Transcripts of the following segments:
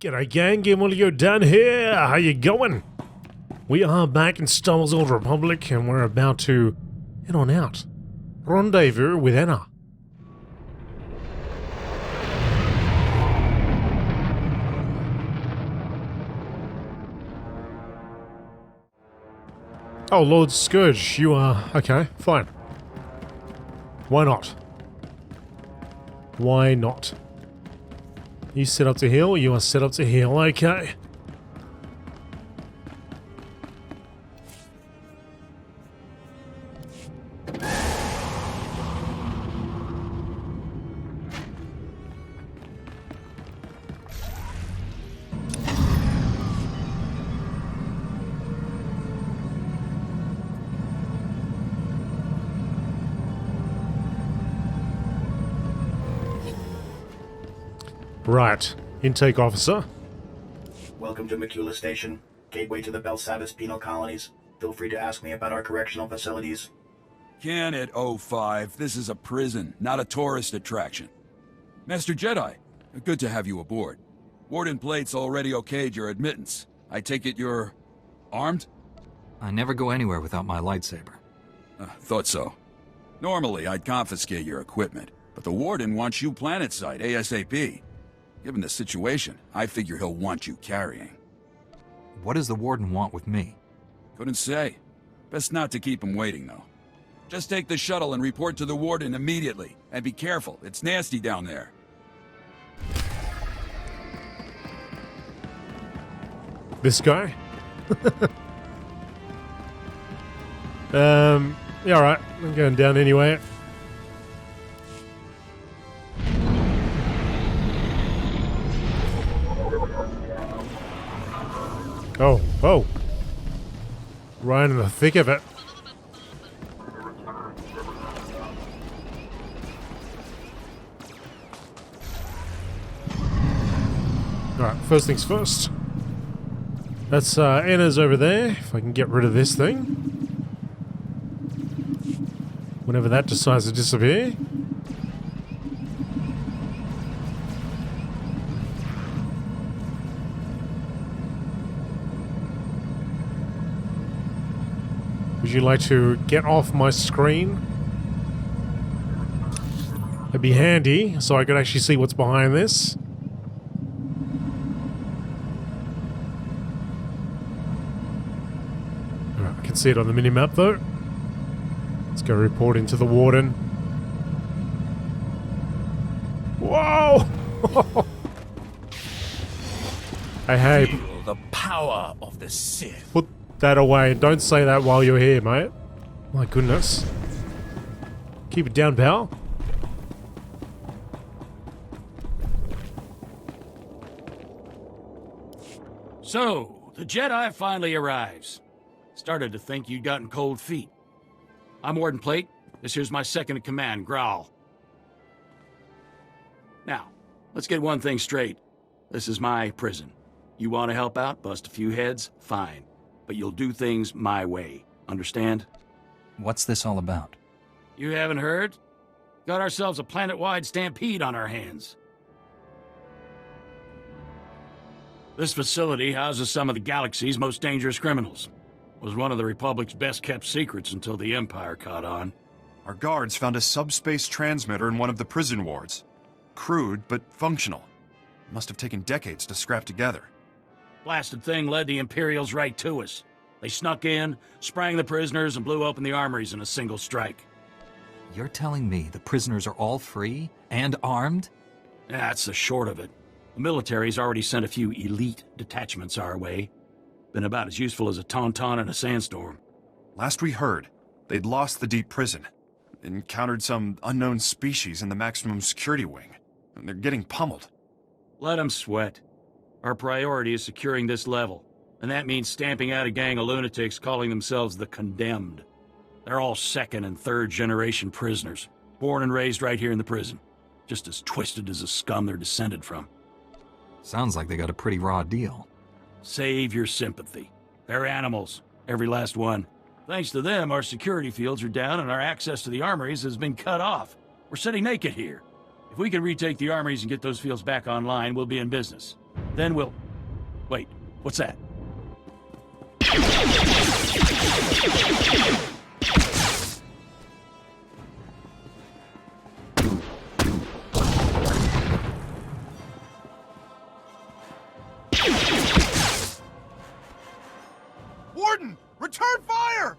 G'day gang, GameolioDan here, how you going? We are back in Star Wars Old Republic and we're about to head on out. Rendezvous with Anna. Oh, Lord Scourge, you are... okay, fine. Why not? Why not? You set up to heal, you are set up to heal, okay. Right. Intake officer. Welcome to Macula Station, gateway to the Belsavis penal colonies. Feel free to ask me about our correctional facilities. Can it, 05? This is a prison, not a tourist attraction. Master Jedi, good to have you aboard. Warden Plate's already okayed your admittance. I take it you're... armed? I never go anywhere without my lightsaber. Thought so. Normally, I'd confiscate your equipment, but the Warden wants you planetside ASAP. Given the situation, I figure he'll want you carrying. What does the Warden want with me? Couldn't say. Best not to keep him waiting, though. Just take the shuttle and report to the Warden immediately. And be careful, it's nasty down there. This guy? Yeah, alright. I'm going down anyway. Oh. Right in the thick of it. Alright, first things first. That's Anna's over there. If I can get rid of this thing. Whenever that decides to disappear. Would you like to get off my screen? It'd be handy, so I could actually see what's behind this. Alright, I can see it on the minimap though. Let's go report into the Warden. Whoa! Hey. Feel the power of the Sith. Put that away. Don't say that while you're here, mate. My goodness. Keep it down, pal. So, the Jedi finally arrives. Started to think you'd gotten cold feet. I'm Warden Plate. This here's my second-in-command, Growl. Now, let's get one thing straight. This is my prison. You want to help out, bust a few heads? Fine. But you'll do things my way. Understand? What's this all about? You haven't heard? Got ourselves a planet-wide stampede on our hands. This facility houses some of the galaxy's most dangerous criminals. Was one of the Republic's best-kept secrets until the Empire caught on. Our guards found a subspace transmitter in one of the prison wards. Crude, but functional. Must have taken decades to scrap together. Blasted thing led the Imperials right to us. They snuck in, sprang the prisoners, and blew open the armories in a single strike. You're telling me the prisoners are all free and armed? That's the short of it. The military's already sent a few elite detachments our way. Been about as useful as a tauntaun in a sandstorm. Last we heard, they'd lost the deep prison. Encountered some unknown species in the maximum security wing. And they're getting pummeled. Let them sweat. Our priority is securing this level, and that means stamping out a gang of lunatics calling themselves the Condemned. They're all second and third generation prisoners, born and raised right here in the prison, just as twisted as the scum they're descended from. Sounds like they got a pretty raw deal. Save your sympathy. They're animals, every last one. Thanks to them, our security fields are down and our access to the armories has been cut off. We're sitting naked here. If we can retake the armories and get those fields back online, we'll be in business. Then we'll... Wait, what's that? Warden, return fire!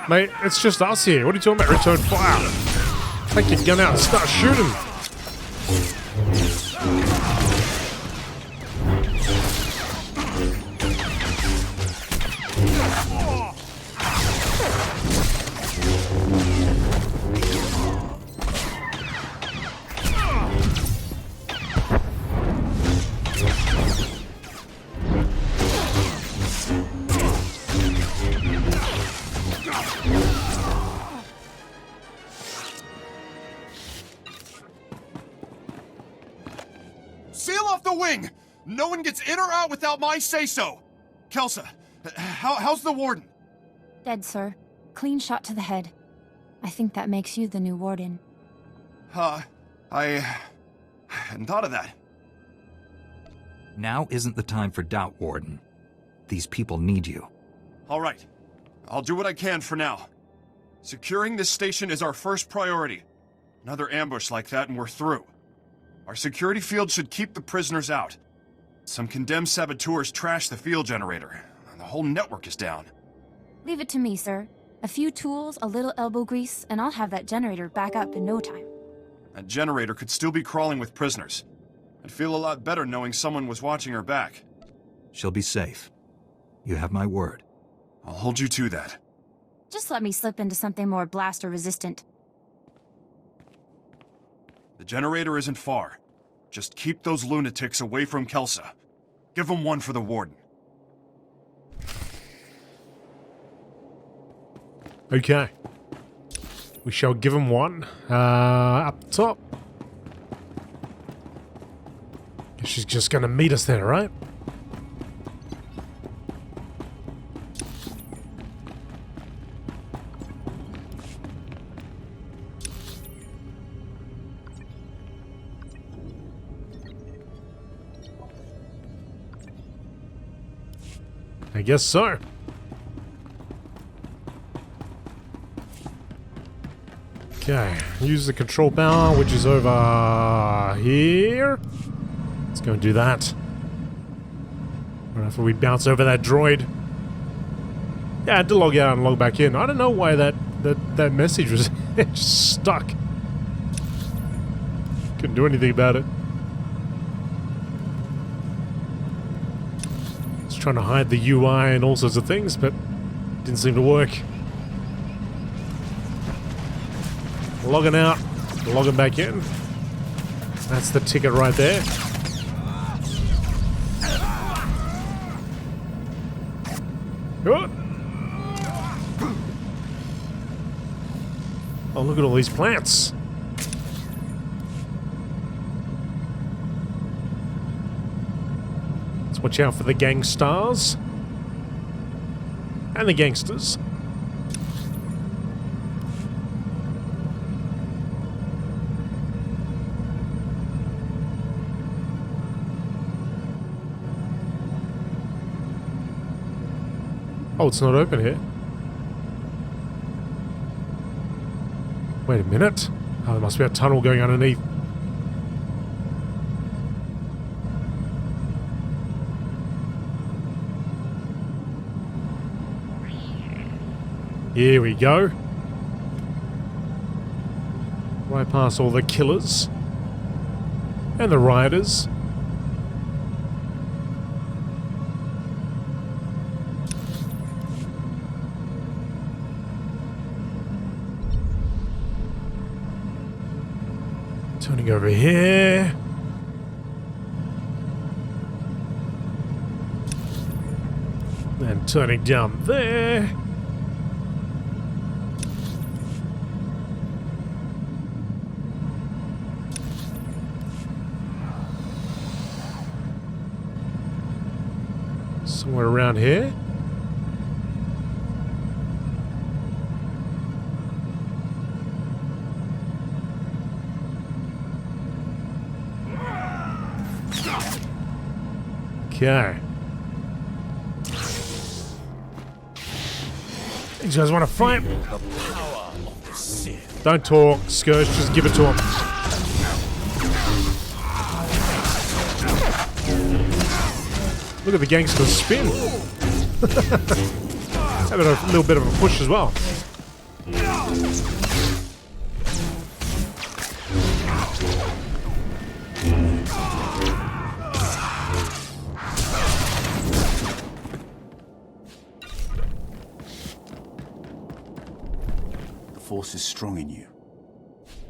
Mate, it's just us here. What are you talking about? Return fire. Take your gun out and start shooting. Seal off the wing! No one gets in or out without my say-so! Kelsa, how's the warden? Dead, sir. Clean shot to the head. I think that makes you the new warden. I hadn't thought of that. Now isn't the time for doubt, Warden. These people need you. All right. I'll do what I can for now. Securing this station is our first priority. Another ambush like that and we're through. Our security field should keep the prisoners out. Some condemned saboteurs trashed the field generator, and the whole network is down. Leave it to me, sir. A few tools, a little elbow grease, and I'll have that generator back up in no time. That generator could still be crawling with prisoners. I'd feel a lot better knowing someone was watching her back. She'll be safe. You have my word. I'll hold you to that. Just let me slip into something more blaster-resistant. The generator isn't far. Just keep those lunatics away from Kelsa. Give them one for the warden. Okay. We shall give him one. Up top. Guess she's just gonna meet us there, right? I guess so. Okay, use the control panel, which is over here. Let's go and do that. Right after we bounce over that droid. Yeah, I had to log out and log back in. I don't know why that message was just stuck. Couldn't do anything about it. It's trying to hide the UI and all sorts of things, but didn't seem to work. Logging out, logging back in. That's the ticket right there. Good. Oh, look at all these plants. Let's watch out for the gangsters. And the gangsters. Oh, it's not open here. Wait a minute. Oh, there must be a tunnel going underneath. Here we go. Right past all the killers. And the rioters. Turning over here. And turning down there. Somewhere around here. Okay. You guys want to fight? Don't talk, Scourge, just give it to him. Look at the gangster spin. Having a little bit of a push as well. The Force is strong in you.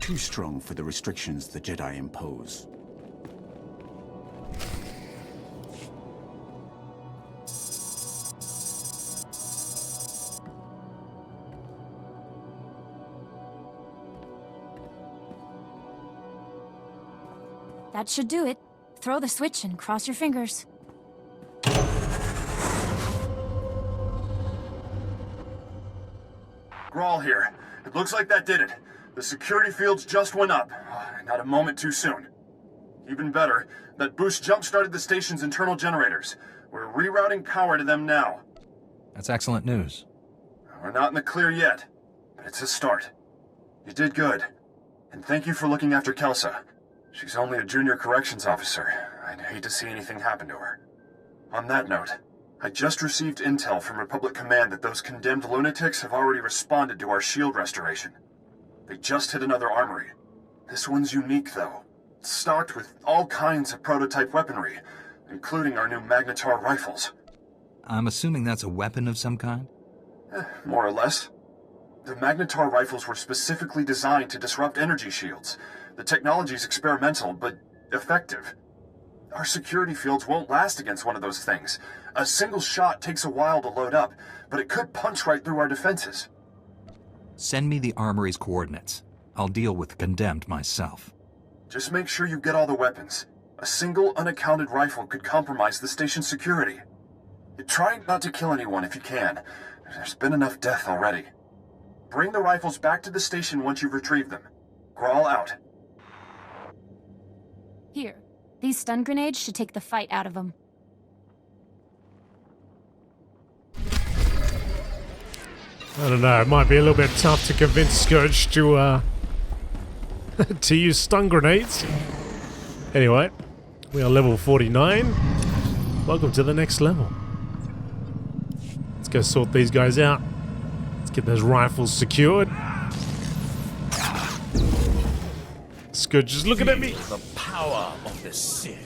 Too strong for the restrictions the Jedi impose. That should do it. Throw the switch and cross your fingers. Grawl here. It looks like that did it. The security fields just went up. Not a moment too soon. Even better, that boost jump-started the station's internal generators. We're rerouting power to them now. That's excellent news. We're not in the clear yet, but it's a start. You did good. And thank you for looking after Kelsa. She's only a junior corrections officer. I'd hate to see anything happen to her. On that note, I just received intel from Republic Command that those condemned lunatics have already responded to our shield restoration. They just hit another armory. This one's unique, though. It's stocked with all kinds of prototype weaponry, including our new Magnetar rifles. I'm assuming that's a weapon of some kind? More or less. The Magnetar rifles were specifically designed to disrupt energy shields. The technology's experimental, but effective. Our security fields won't last against one of those things. A single shot takes a while to load up, but it could punch right through our defenses. Send me the armory's coordinates. I'll deal with the condemned myself. Just make sure you get all the weapons. A single unaccounted rifle could compromise the station's security. Try not to kill anyone if you can. There's been enough death already. Bring the rifles back to the station once you've retrieved them. Grawl out. Here. These stun grenades should take the fight out of them. I don't know, it might be a little bit tough to convince Scourge to to use stun grenades. Anyway, we are level 49. Welcome to the next level. Let's go sort these guys out. Let's get those rifles secured. Scourge just looking at me. The power of the Sith.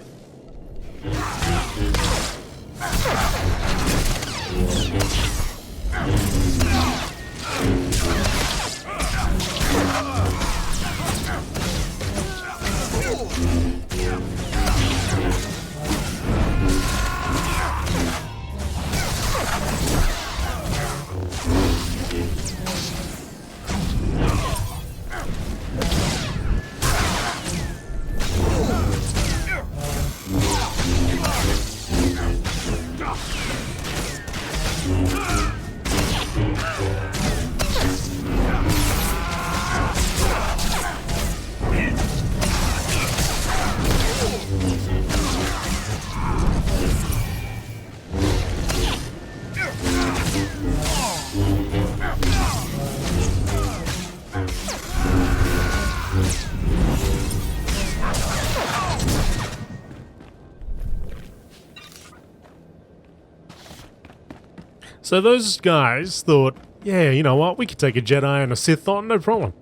So those guys thought, yeah, you know what, we could take a Jedi and a Sith on, no problem.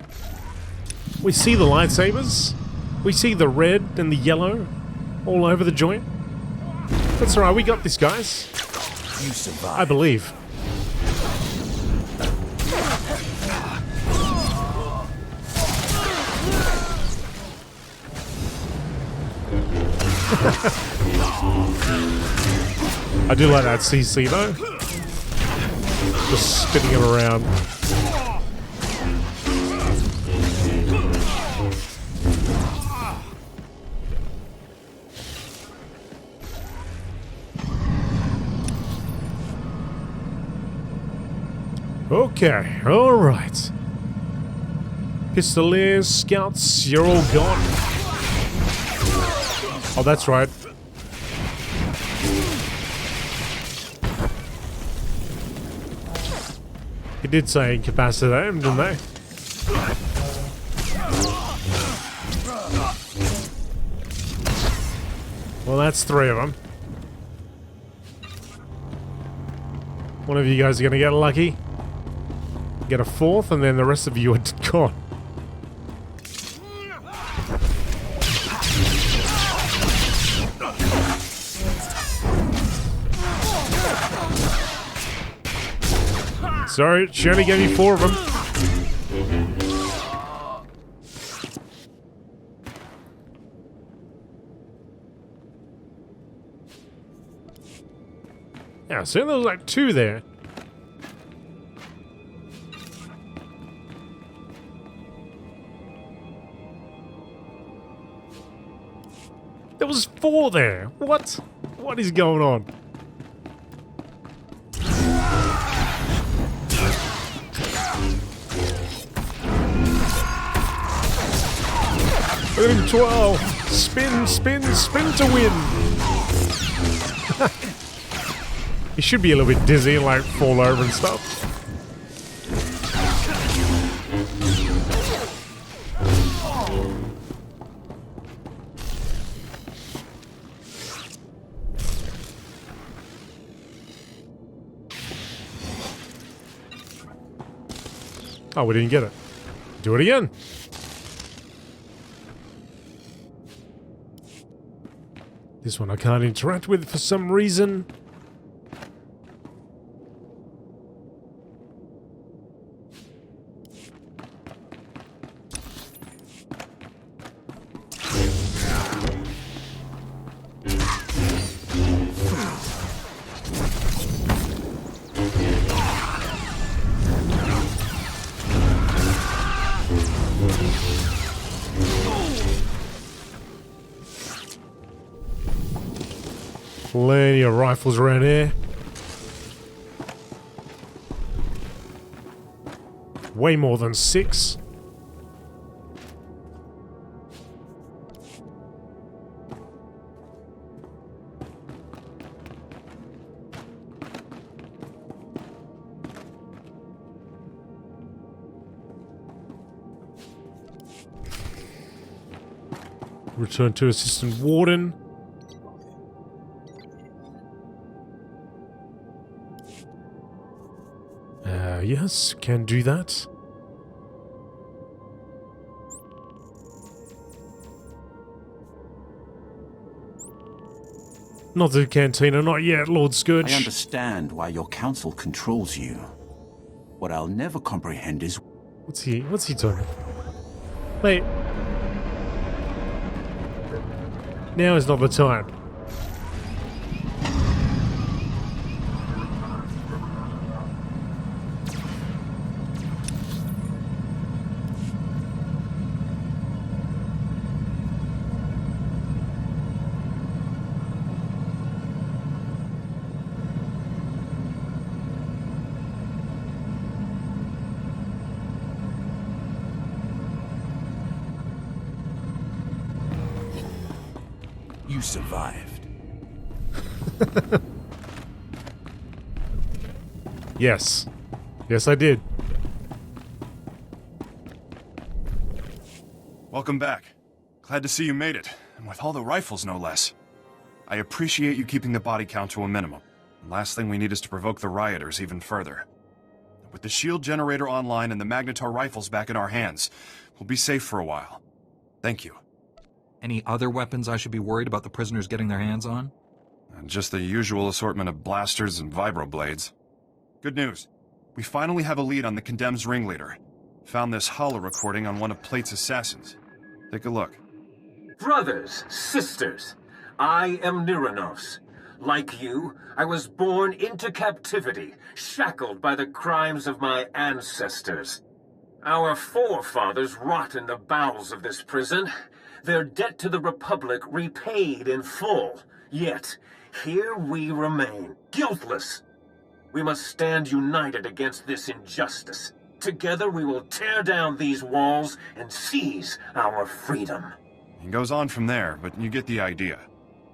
We see the lightsabers, we see the red and the yellow all over the joint. That's alright, we got this, guys. You survived. I believe. I do like that CC though. Just spinning him around. Okay, alright. Pistoliers, scouts, you're all gone. Oh, that's right. He did say incapacitate him, didn't they? Well, that's 3 of them. One of you guys are going to get lucky. Get a 4th, and then the rest of you are gone. Sorry, she only gave me 4 of them. Yeah, so there was like 2 there. There was 4 there. What? What is going on? Look at him twirl. Spin, spin, spin to win. He should be a little bit dizzy and like fall over and stuff. Oh, we didn't get it. Do it again. This one I can't interact with for some reason. Plenty of rifles around here. Way more than 6. Return to Assistant Warden. Yes, can do that. Not the cantina, not yet, Lord Scourge. I understand why your council controls you. What I'll never comprehend is... What's he doing? Mate. Now is not the time. You survived. Yes. Yes, I did. Welcome back. Glad to see you made it, and with all the rifles, no less. I appreciate you keeping the body count to a minimum. The last thing we need is to provoke the rioters even further. With the shield generator online and the Magnetar rifles back in our hands, we'll be safe for a while. Thank you. Any other weapons I should be worried about the prisoners getting their hands on? Just the usual assortment of blasters and vibroblades. Good news. We finally have a lead on the Condemned's ringleader. Found this holo recording on one of Plate's assassins. Take a look. Brothers, sisters, I am Niranos. Like you, I was born into captivity, shackled by the crimes of my ancestors. Our forefathers rot in the bowels of this prison, their debt to the Republic repaid in full. Yet, here we remain, guiltless. We must stand united against this injustice. Together we will tear down these walls and seize our freedom. It goes on from there, but you get the idea.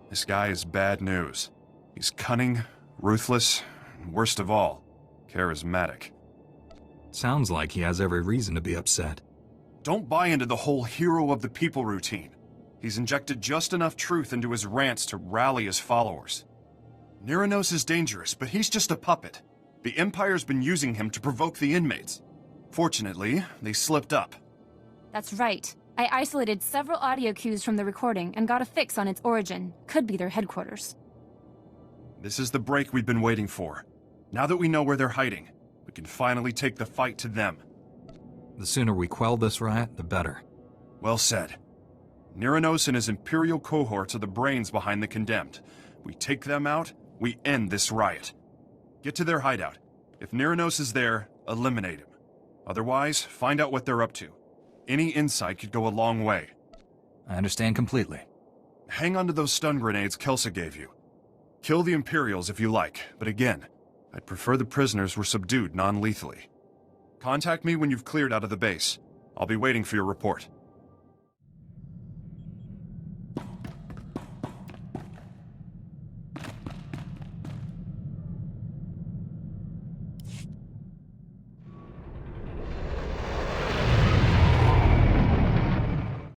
This guy is bad news. He's cunning, ruthless, and worst of all, charismatic. Sounds like he has every reason to be upset. Don't buy into the whole hero of the people routine. He's injected just enough truth into his rants to rally his followers. Niranos is dangerous, but he's just a puppet. The Empire's been using him to provoke the inmates. Fortunately, they slipped up. That's right. I isolated several audio cues from the recording and got a fix on its origin. Could be their headquarters. This is the break we've been waiting for. Now that we know where they're hiding, we can finally take the fight to them. The sooner we quell this riot, the better. Well said. Niranos and his Imperial cohorts are the brains behind the Condemned. We take them out, we end this riot. Get to their hideout. If Niranos is there, eliminate him. Otherwise, find out what they're up to. Any insight could go a long way. I understand completely. Hang on to those stun grenades Kelsa gave you. Kill the Imperials if you like, but again, I'd prefer the prisoners were subdued non-lethally. Contact me when you've cleared out of the base. I'll be waiting for your report.